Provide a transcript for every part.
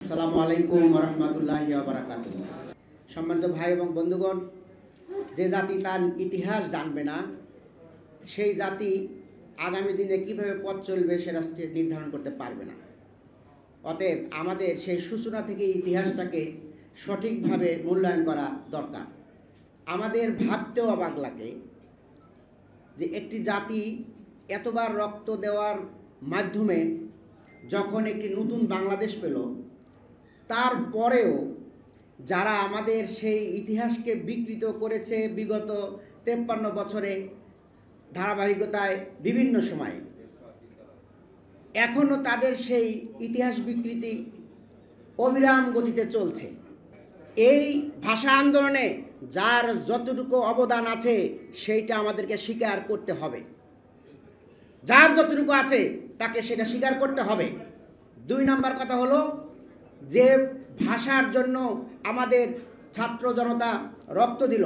আসসালামু আলাইকুম ওয়া রাহমাতুল্লাহি ওয়া বারাকাতুহু। সম্মানিত ভাই এবং বন্ধুগণ, যে জাতি তার ইতিহাস জানবে না সেই জাতি আগামী দিনে কিভাবে পথ চলবে সেটা নির্ধারণ করতে পারবে না। অতএব আমাদের সেই সূচনা থেকে ইতিহাসটাকে সঠিকভাবে মূল্যায়ন করা দরকার। আমাদের ভাবতেও অবাক লাগে যে একটি জাতি এতবার রক্ত দেওয়ার মাধ্যমে যখন একটি নতুন বাংলাদেশ পেল, তারপরেও যারা আমাদের সেই ইতিহাসকে বিকৃত করেছে বিগত 53 বছরে ধারাবাহিকতায় বিভিন্ন সময়ে, এখনও তাদের সেই ইতিহাস বিকৃতি অবিরাম গতিতে চলছে। এই ভাষা আন্দোলনে যার যতটুকু অবদান আছে সেইটা আমাদেরকে স্বীকার করতে হবে। যার যতটুকু আছে তাকে সেটা স্বীকার করতে হবে। 2 নম্বর কথা হলো, যে ভাষার জন্য আমাদের ছাত্র জনতা রক্ত দিল,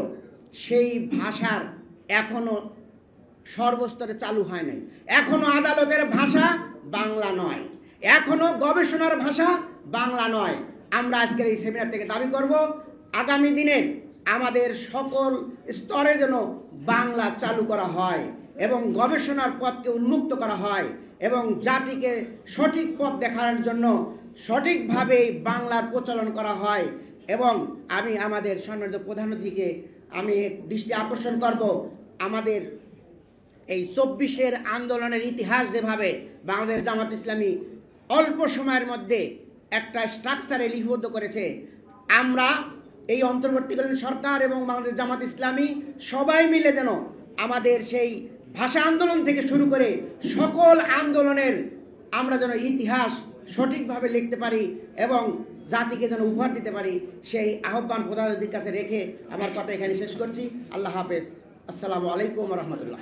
সেই ভাষার এখনো সর্বস্তরে চালু হয় নাই। এখনো আদালতের ভাষা বাংলা নয়, এখনো গবেষণার ভাষা বাংলা নয়। আমরা আজকের এই সেমিনার থেকে দাবি করব, আগামী দিনের আমাদের সকল স্তরে যেন বাংলা চালু করা হয় এবং গবেষণার পথকে উন্মুক্ত করা হয় এবং জাতিকে সঠিক পথ দেখানোর জন্য সঠিকভাবে বাংলার প্রচলন করা হয়। এবং আমি আমাদের সম্মানিত প্রধান অতিথিকে আমি দৃষ্টি আকর্ষণ করব, আমাদের এই 24-এর আন্দোলনের ইতিহাস যেভাবে বাংলাদেশ জামাত ইসলামী অল্প সময়ের মধ্যে একটা স্ট্রাকচারে লিপিবদ্ধ করেছে, আমরা এই অন্তর্বর্তীকালীন সরকার এবং বাংলাদেশ জামাত ইসলামী সবাই মিলে যেন আমাদের সেই ভাষা আন্দোলন থেকে শুরু করে সকল আন্দোলনের আমরা যেন ইতিহাস সঠিকভাবে লিখতে পারি এবং জাতিকে যেন উপহার দিতে পারি, সেই আহ্বান প্রধান অতিথির কাছে রেখে আমার কথা এখানে শেষ করছি। আল্লাহ হাফেজ। আসসালামু আলাইকুম ওয়া রাহমাতুল্লাহ।